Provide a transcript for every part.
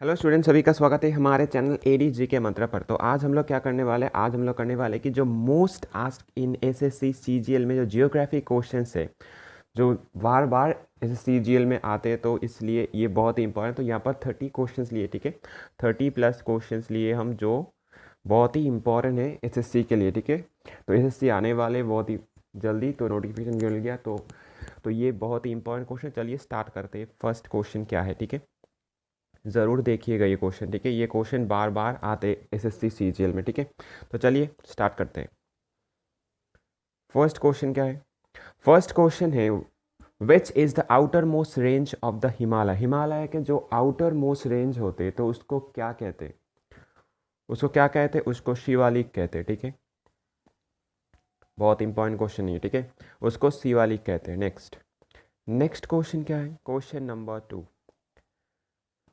Hello student, सभी का स्वागत है हमारे चैनल एडी जी के मंत्र पर। तो आज हम लोग क्या करने वाले हैं, आज हम लोग करने वाले कि जो most asked in SSC CGL में जो जियोग्राफी क्वेश्चंस है, जो बार बार एस सीजीएल में आते हैं, तो इसलिए ये बहुत ही इंपॉर्टेंट। तो यहाँ पर 30 क्वेश्चंस लिए, ठीक है, 30+ क्वेश्चंस लिए हम, जो बहुत ही इंपॉर्टेंट है एसएससी के लिए, ठीक है। तो एसएससी आने वाले बहुत ही जल्दी, तो नोटिफिकेशन मिल गया। तो ये बहुत ही इंपॉर्टेंट क्वेश्चन। चलिए स्टार्ट करते हैं। फर्स्ट क्वेश्चन क्या है, ठीक है, ज़रूर देखिएगा ये क्वेश्चन, ठीक है। ये क्वेश्चन बार बार आते एसएससी सीजीएल में, ठीक है। तो चलिए स्टार्ट करते हैं। फर्स्ट क्वेश्चन क्या है? फर्स्ट क्वेश्चन है, which is the outer most range of the Himalaya. Himalaya के जो आउटर मोस्ट रेंज होते तो उसको क्या कहते? उसको क्या कहते? उसको शिवालिक कहते, ठीक है। बहुत इंपॉर्टेंट क्वेश्चन है, ठीक है। उसको शिवालिक कहते हैं। नेक्स्ट क्वेश्चन क्या है? Question number 2,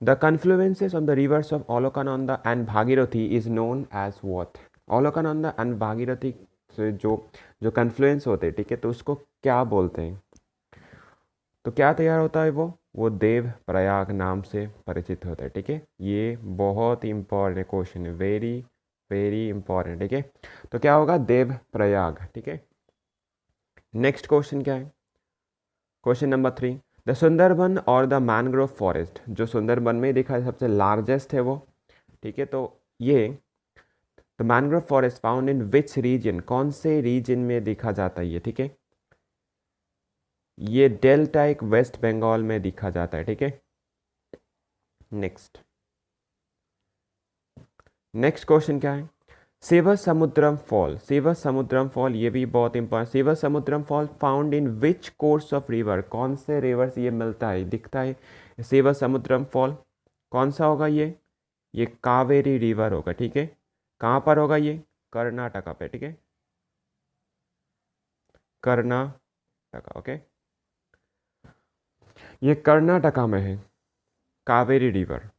the confluences on the rivers of Alakananda and Bhagirathi is known as what? Alakananda and Bhagirathi से जो जो कन्फ्लुएंस होते हैं, ठीक है, तो उसको क्या बोलते हैं? तो क्या तैयार होता है वो देव प्रयाग नाम से परिचित होता है, ठीक है। ये बहुत इंपॉर्टेंट क्वेश्चन है, वेरी वेरी इंपॉर्टेंट, ठीक है। तो क्या होगा? देव प्रयाग, ठीक है। नेक्स्ट क्वेश्चन क्या है? क्वेश्चन नंबर 3, द सुंदरबन और द मैनग्रोव फॉरेस्ट, जो सुंदरबन में देखा है सबसे लार्जेस्ट है वो, ठीक है। तो ये the mangrove forest found in which region, कौन से रीजन में देखा जाता है ये, ठीक है। ये डेल्टा एक वेस्ट बंगाल में देखा जाता है, ठीक है। नेक्स्ट क्वेश्चन क्या है? शिव समुद्रम फॉल, शिव समुद्रम फॉल, ये भी बहुत important. Shiva Samudram fall found in which course of river, कौन से रिवर से ये मिलता है, दिखता है शिव समुद्रम फॉल? कौन सा होगा ये कावेरी रिवर होगा, ठीक है। कहाँ पर होगा ये? कर्नाटका पे, ठीक है, कर्नाटका, ओके। ये कर्नाटका में है, कावेरी रिवर।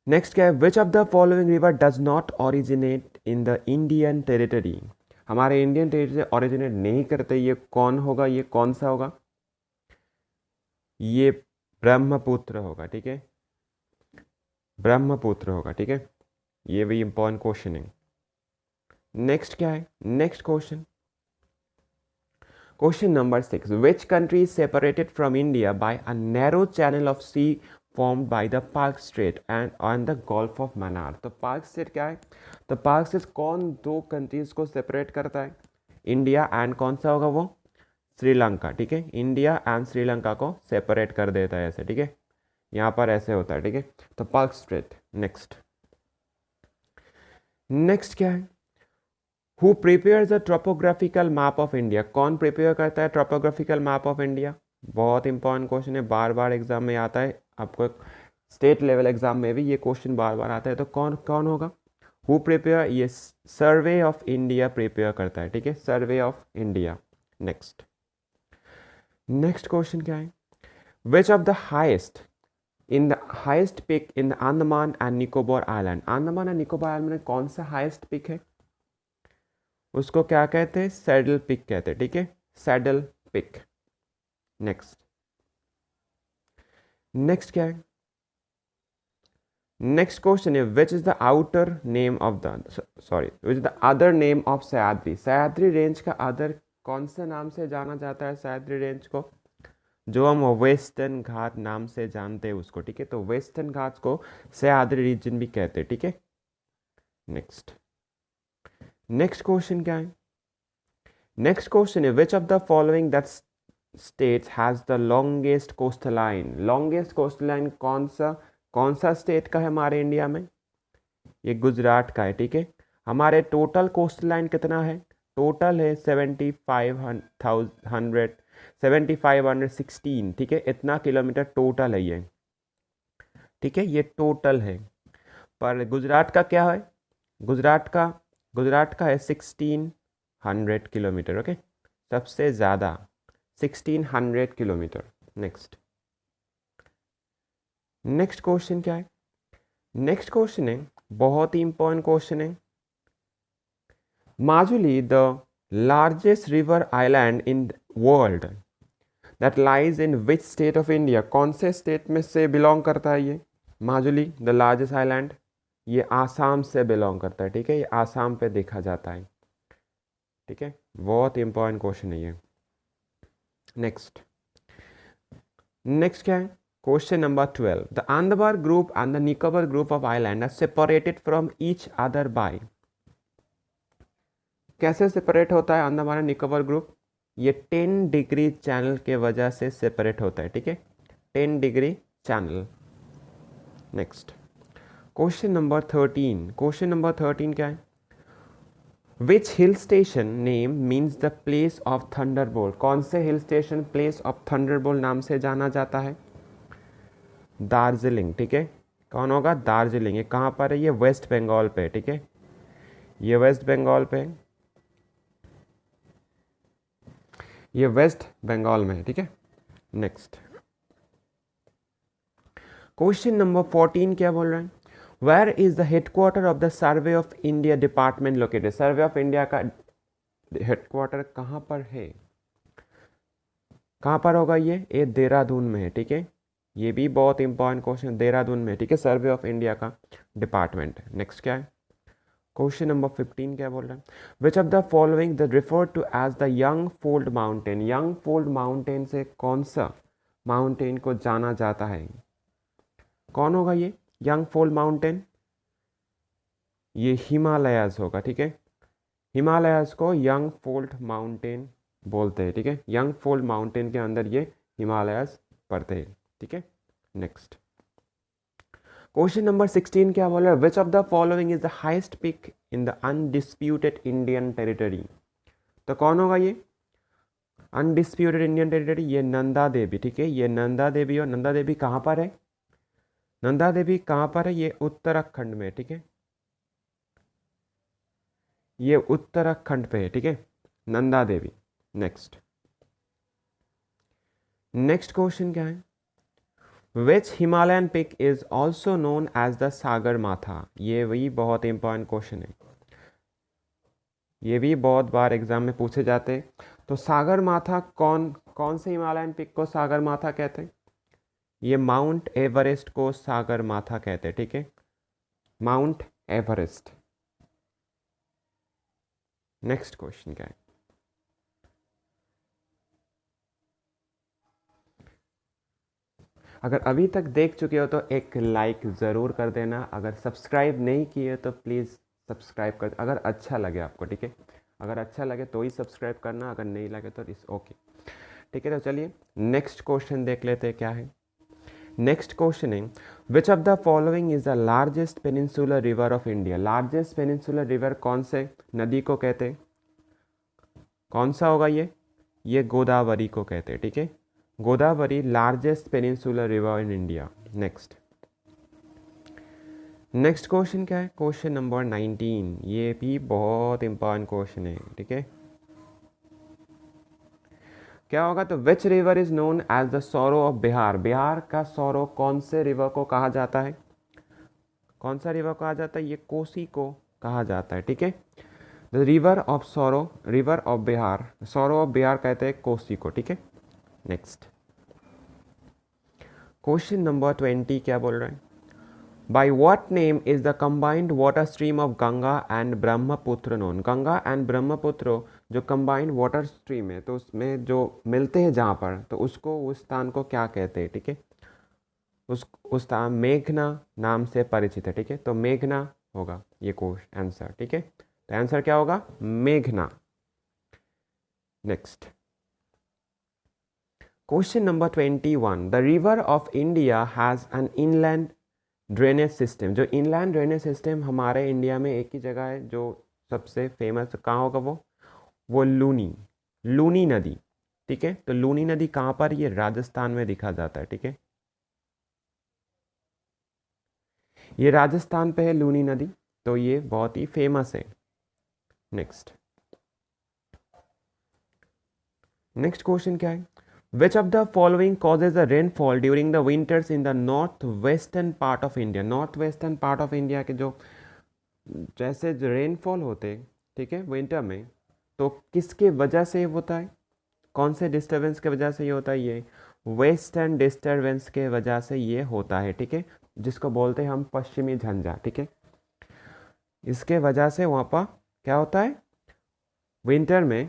नेक्स्ट क्या है? Which of the following river does not originate in the Indian territory, हमारे इंडियन टेरिटरी से ओरिजिनेट नहीं करते, ये कौन होगा? ये कौन सा होगा? ये ब्रह्मपुत्र होगा, ठीक है, ब्रह्मपुत्र होगा, ठीक है। ये भी इंपॉर्टेंट क्वेश्चन है। नेक्स्ट क्या है? Next question, question number 6, which country is separated from India by a narrow channel of sea formed by the Park Strait and the Gulf of Mannar। तो पार्क स्ट्रेट क्या है? तो park straight कौन दो countries को separate करता है? India and कौन सा होगा वो? श्रीलंका, ठीक है। इंडिया एंड श्रीलंका को सेपरेट कर देता है ऐसे, ठीक है। यहाँ पर ऐसे होता है, ठीक है। तो पार्क स्ट्रेट। नेक्स्ट क्या है? Who prepare the topographical map of India, कौन प्रिपेयर करता है ट्रोपोग्राफिकल मैप ऑफ इंडिया? बहुत इंपॉर्टेंट क्वेश्चन है, बार बार एग्जाम में आता है, आपको स्टेट लेवल एग्जाम में भी ये क्वेश्चन बार बार आता है। तो कौन कौन होगा? Who prepare? ये सर्वे ऑफ इंडिया प्रिपेयर करता है, ठीक है, survey of India. Next question क्या है? Which of the highest peak in the Andaman and Nicobar island, Andaman and Nicobar island में कौन सा हाइस्ट पिक है? उसको क्या कहते हैं? सैडल पिक कहते हैं, ठीक है, सैडल पिक। नेक्स्ट क्या है? नेक्स्ट क्वेश्चन है, विच is the outer name of the which is the other name of Sahyadri, Sahyadri range का अदर कौन से नाम से जाना जाता है? सह्याद्री रेंज को जो हम वेस्टर्न घाट नाम से जानते हैं उसको, ठीक है। तो वेस्टर्न घाट को सह्याद्री रीजन भी कहते हैं, ठीक है। नेक्स्ट क्वेश्चन क्या है? नेक्स्ट क्वेश्चन है, which of the following that states has the longest coastal line, longest coastal line कौन सा स्टेट का है हमारे इंडिया में? ये गुजरात का है, ठीक है। हमारे टोटल कोस्टल लाइन कितना है? टोटल है 7516, ठीक है, इतना किलोमीटर टोटल है ये, ठीक है, ये टोटल है। पर गुजरात का क्या है? गुजरात का है 1600 किलोमीटर, ओके, सबसे ज़्यादा 1600 किलोमीटर। नेक्स्ट क्वेश्चन क्या है? नेक्स्ट क्वेश्चन है, बहुत ही इंपॉर्टेंट क्वेश्चन है, Majuli the largest river island in world, that lies in which state of India, कौन से स्टेट में से बिलोंग करता है ये? माजुली द लार्जेस्ट आइलैंड, ये आसाम से बिलोंग करता है, ठीक है, ये आसाम पे देखा जाता है, ठीक है, बहुत इंपॉर्टेंट क्वेश्चन है ये। नेक्स्ट क्या है? Question number 12, the Andaman group and the Nicobar group of island are separated from each other by, कैसे सेपरेट होता है अंडमान एंड निकोबार ग्रुप? ये 10 डिग्री चैनल के वजह से सेपरेट होता है, ठीक है, 10 degree channel. Next question number 13 क्या है? Which hill station name means the place of thunderbolt, कौन से hill station place of thunderbolt नाम से जाना जाता है? दार्जिलिंग, ठीक है, कौन होगा? दार्जिलिंग। ये कहाँ पर है? ये वेस्ट बंगाल पे, ठीक है, ये वेस्ट बंगाल पे, ये वेस्ट बंगाल में है, ठीक है। नेक्स्ट क्वेश्चन नंबर 14 क्या बोल रहे हैं? Where is the headquarter of the survey of India department located, survey of India का हेडक्वार्टर कहाँ पर है? कहाँ पर होगा ये देहरादून में है, ठीक है, ये भी बहुत इंपॉर्टेंट क्वेश्चन, देहरादून में, ठीक है, सर्वे ऑफ इंडिया का डिपार्टमेंट। नेक्स्ट क्या है? क्वेश्चन नंबर 15 क्या बोल रहे हैं? Which of the following the refer to as the young fold mountain, young fold mountain से कौन सा माउंटेन को जाना जाता है? कौन होगा ये यंग फोल्ड माउंटेन? ये हिमालयाज होगा, ठीक है, हिमालयाज को यंग फोल्ड माउंटेन बोलते हैं, ठीक है, यंग फोल्ड माउंटेन के अंदर ये हिमालयाज पड़ते हैं, ठीक है। नेक्स्ट क्वेश्चन नंबर 16 क्या बोल रहा है? Which of the following is the highest peak in the undisputed Indian territory, तो कौन होगा ये अनडिस्प्यूटेड इंडियन टेरिटरी? ये नंदा देवी, ठीक है, ये नंदा देवी, और नंदा देवी कहाँ पर है? नंदा देवी कहाँ पर है? ये उत्तराखंड में, ठीक है, ये उत्तराखंड पे है, ठीक है, नंदा देवी। नेक्स्ट क्वेश्चन क्या है? Which Himalayan peak is also known as the Sagarmatha, ये वही बहुत इंपॉर्टेंट क्वेश्चन है, ये भी बहुत बार एग्जाम में पूछे जाते हैं। तो सागर माथा कौन से हिमालयन पिक को सागर माथा कहते हैं? ये माउंट एवरेस्ट को सागर माथा कहते हैं, ठीक है, माउंट एवरेस्ट। नेक्स्ट क्वेश्चन क्या है? अगर अभी तक देख चुके हो तो एक लाइक ज़रूर कर देना, अगर सब्सक्राइब नहीं किए तो प्लीज़ सब्सक्राइब कर, अगर अच्छा लगे आपको, ठीक है, अगर अच्छा लगे तो ही सब्सक्राइब करना, अगर नहीं लगे तो इस ओके, ठीक है। तो चलिए नेक्स्ट क्वेश्चन देख लेते हैं क्या है। नेक्स्ट क्वेश्चन है which of the following is the largest peninsular river of India, largest peninsular river कौन से नदी को कहते हैं? कौन सा होगा ये गोदावरी को कहते हैं, ठीक है, Godavari largest peninsular river in India. Next question क्या है? क्वेश्चन नंबर 19, ये भी बहुत इंपॉर्टेंट क्वेश्चन है, ठीक है, क्या होगा? तो which river is known as the sorrow of Bihar, Bihar का सॉरो कौन से रिवर को कहा जाता है? कौन सा रिवर कहा जाता है? ये कोसी को कहा जाता है, ठीक है, the river of sorrow, river of Bihar, sorrow of Bihar कहते हैं कोसी को, ठीक है। नेक्स्ट क्वेश्चन नंबर 20 क्या बोल रहे हैं? By what name is the combined water stream of Ganga and Brahmaputra known, Ganga and Brahmaputra जो कंबाइंड वाटर स्ट्रीम है, तो उसमें जो मिलते हैं जहाँ पर, तो उसको उस स्थान को क्या कहते हैं, ठीक है, उस स्थान मेघना नाम से परिचित है, ठीक है, तो मेघना होगा ये क्वेश्चन आंसर, ठीक है, तो आंसर क्या होगा? मेघना। Next question number 21, the river of India has an inland drainage system, जो इनलैंड ड्रेनेज सिस्टम हमारे इंडिया में एक ही जगह है जो सबसे फेमस, कहाँ होगा वो लूनी नदी, ठीक है, तो लूनी नदी कहाँ पर? ये राजस्थान में दिखा जाता है, ठीक है, ये राजस्थान पे है लूनी नदी, तो ये बहुत ही फेमस है। नेक्स्ट क्वेश्चन क्या है? Which of the following causes the rainfall during the winters in the north western part of India, north western part of India के जो जैसे जो रेनफॉल होते, ठीक है, विंटर में, तो किसके वजह से होता है? कौन से डिस्टर्बेंस के वजह से ये होता है? ये वेस्टर्न डिस्टर्बेंस के वजह से ये होता है, ठीक है, जिसको बोलते हैं हम पश्चिमी झंझा, ठीक है। इसके वजह से वहाँ पर क्या होता है, विंटर में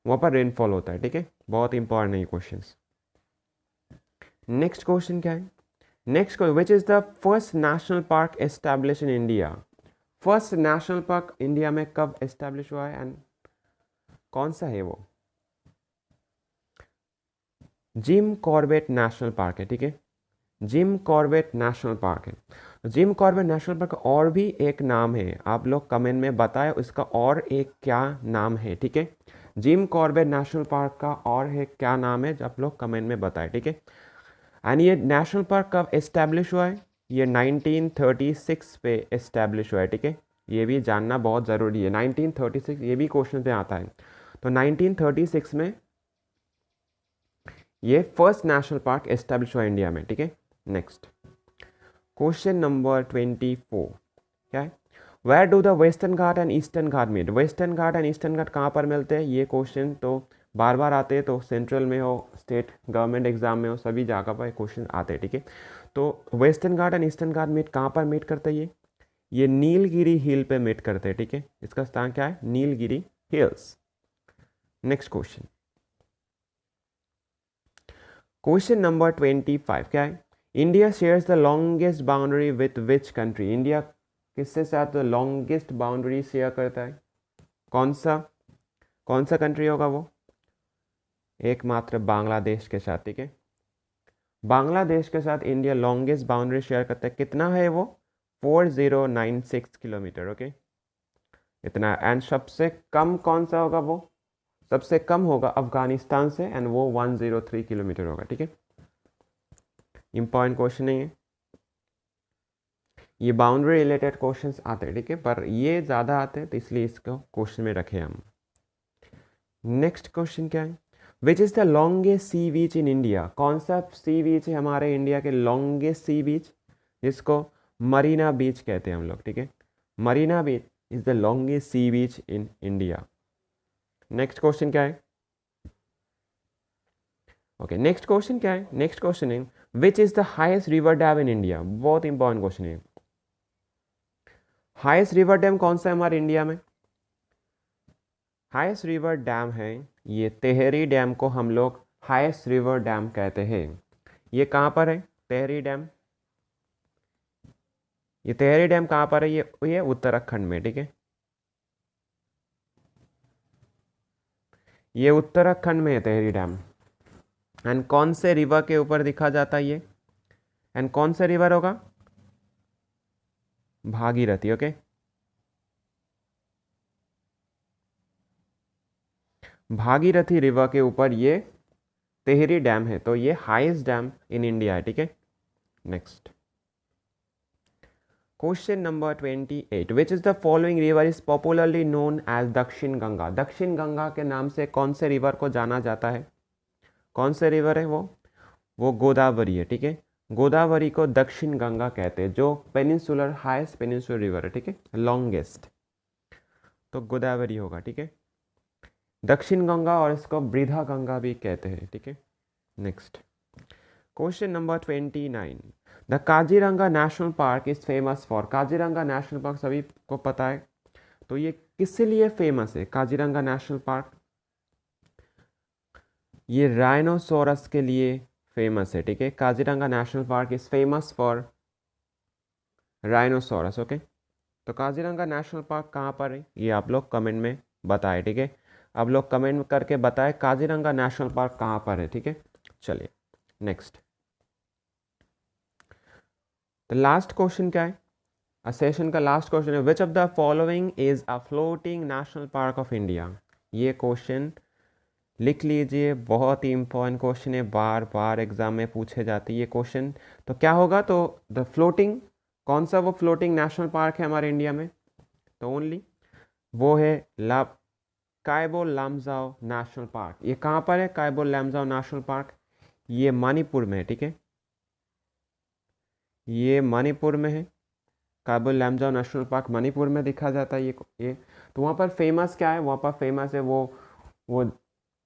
वहाँ पर रेनफॉल होता है, ठीक है। बहुत इंपॉर्टेंट है ये क्वेश्चन। नेक्स्ट क्वेश्चन क्या है? Next question, which is the first national park establish in India? First national park India में कब एस्टैब्लिश हुआ है एंड कौन सा है वो? जिम कॉर्बेट नेशनल पार्क है, ठीक है। जिम कॉर्बेट नेशनल पार्क है। जिम कॉर्बेट नेशनल पार्क और भी एक नाम है, आप लोग कमेंट में बताएं उसका और एक क्या नाम है, ठीक है। जिम कॉर्बेट नेशनल पार्क का और है क्या नाम है, आप लोग कमेंट में बताएं, ठीक है। एंड ये नेशनल पार्क कब एस्टैब्लिश हुआ है? ये 1936 पे एस्टैब्लिश हुआ है, ठीक है। ये भी जानना बहुत ज़रूरी है, 1936, ये भी क्वेश्चन पे आता है। तो 1936 में ये फर्स्ट नेशनल पार्क एस्टैब्लिश हुआ इंडिया में, ठीक है। नेक्स्ट क्वेश्चन नंबर 24 क्या है? Where do the western Ghat and eastern Ghat meet? Western Ghat and eastern Ghat कहाँ पर मिलते हैं? ये क्वेश्चन तो बार बार आते हैं, तो सेंट्रल में हो, स्टेट गवर्नमेंट एग्जाम में हो, सभी जगह पर क्वेश्चन आते हैं, ठीक है। तो western Ghat and eastern Ghat meet कहाँ पर मीट करते हैं? ये नीलगिरी हिल पे मीट करते हैं, ठीक है। इसका स्थान क्या है? Nilgiri hills. Next question, question number 25 क्या है? India shares the longest boundary with which country? India किससे साथ लॉन्गेस्ट बाउंड्री शेयर करता है? कौन सा कंट्री होगा वो? एकमात्र बांग्लादेश के साथ, ठीक है। बांग्लादेश के साथ इंडिया लॉन्गेस्ट बाउंड्री शेयर करता है। कितना है वो? 4096 किलोमीटर, ओके, इतना। एंड सबसे कम कौन सा होगा वो? सबसे कम होगा अफगानिस्तान से, एंड वो 103 किलोमीटर होगा, ठीक है। इंपॉर्टेंट क्वेश्चन नहीं है ये, बाउंड्री रिलेटेड क्वेश्चंस आते हैं, ठीक है, पर ये ज़्यादा आते हैं तो इसलिए इसको क्वेश्चन में रखे हम। नेक्स्ट क्वेश्चन क्या है? Which is the longest sea beach in India? कौन सा सी बीच है हमारे इंडिया के लॉन्गेस्ट सी बीच, जिसको मरीना बीच कहते हैं हम लोग, ठीक है। Marina beach is the longest sea beach in India. Next question क्या है? ओके, नेक्स्ट क्वेश्चन क्या है? नेक्स्ट क्वेश्चन है which is the highest river dam in India? बहुत इंपॉर्टेंट क्वेश्चन है। हाईएस्ट रिवर डैम कौन सा है हमारे इंडिया में? हाईएस्ट रिवर डैम है ये तेहरी डैम को हम लोग हाईएस्ट रिवर डैम कहते हैं। ये कहाँ पर है तेहरी डैम? ये तेहरी डैम कहाँ पर है? ये उत्तराखंड में, ठीक है। ये उत्तराखंड में है तेहरी डैम। एंड कौन से रिवर के ऊपर दिखा जाता है ये? एंड कौन सा रिवर होगा? भागीरथी, ओके। भागीरथी रिवर के ऊपर ये तेहरी डैम है, तो ये हाईएस्ट डैम इन इंडिया है, ठीक है। Next question number 28, which is the following river is popularly known as Dakshin Ganga? दक्षिण गंगा के नाम से कौन से रिवर को जाना जाता है? कौन से रिवर है वो गोदावरी है, ठीक है। गोदावरी को दक्षिण गंगा कहते हैं, जो पेनिनसुलर हाईएस्ट पेनिनसुलर रिवर है, ठीक है, लॉन्गेस्ट, तो गोदावरी होगा, ठीक है। दक्षिण गंगा और इसको वृद्धा गंगा भी कहते हैं, ठीक है। Next question number 29, the Kaziranga national park is famous for? Kaziranga national park सभी को पता है, तो ये किस लिए फेमस है काजीरंगा नेशनल पार्क? ये राइनोसोरस के लिए फेमस है, ठीक है। Kaziranga national park is famous for rhinoceros, okay. तो काजीरंगा नेशनल पार्क कहाँ पर है ये आप लोग कमेंट में बताएं, ठीक है। आप लोग कमेंट करके बताएं काजीरंगा नेशनल पार्क कहाँ पर है, ठीक है। चलिए नेक्स्ट, तो लास्ट क्वेश्चन क्या है? सेशन का लास्ट क्वेश्चन है which of the following is a floating national park of India? ये क्वेश्चन लिख लीजिए, बहुत ही इंपॉर्टेंट क्वेश्चन है, बार बार एग्जाम में पूछे जाते हैं ये क्वेश्चन। तो क्या होगा? तो द फ्लोटिंग, कौन सा वो फ्लोटिंग नेशनल पार्क है हमारे इंडिया में? तो ओनली वो है कायबो लामजाओ नेशनल पार्क। ये कहाँ पर है कायबो लामजाओ नेशनल पार्क? ये मणिपुर में है, ठीक है। ये मणिपुर में है, कायबो लामजाओ नेशनल पार्क मणिपुर में दिखा जाता है ये। तो वहाँ पर फेमस क्या है? वहाँ पर फेमस है वो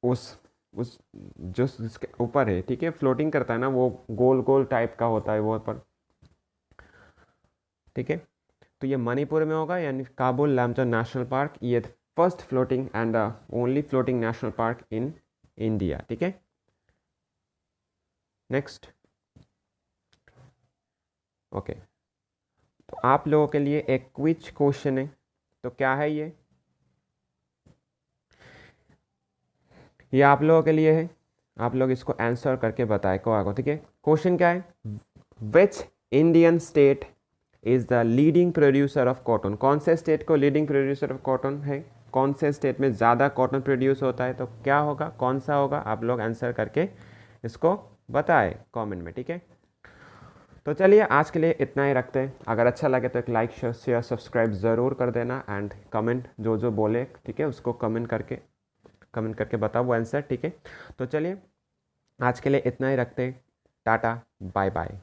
उस जो इसके ऊपर है, ठीक है, फ्लोटिंग करता है ना, वो गोल गोल टाइप का होता है वो पर, ठीक है। तो ये मणिपुर में होगा, यानी काबुल लैमचो नेशनल पार्क, ये first floating and only floating national park in India, ठीक है। नेक्स्ट, ओके, तो आप लोगों के लिए एक क्विज क्वेश्चन है। तो क्या है ये आप लोगों के लिए है, आप लोग इसको आंसर करके बताए को आगो, ठीक है। क्वेश्चन क्या है, which Indian state is the leading producer of cotton, कौन से स्टेट को लीडिंग प्रोड्यूसर ऑफ कॉटन है, कौन से स्टेट में ज़्यादा कॉटन प्रोड्यूस होता है, तो क्या होगा, कौन सा होगा, आप लोग आंसर करके इसको बताए कमेंट में, ठीक है। तो चलिए आज के लिए इतना ही रखते हैं। अगर अच्छा लगे तो एक लाइक शेयर सब्सक्राइब ज़रूर कर देना, एंड कमेंट जो बोले, ठीक है, उसको कमेंट करके बताओ वो आंसर, ठीक है। तो चलिए आज के लिए इतना ही रखते हैं। Tata, bye bye.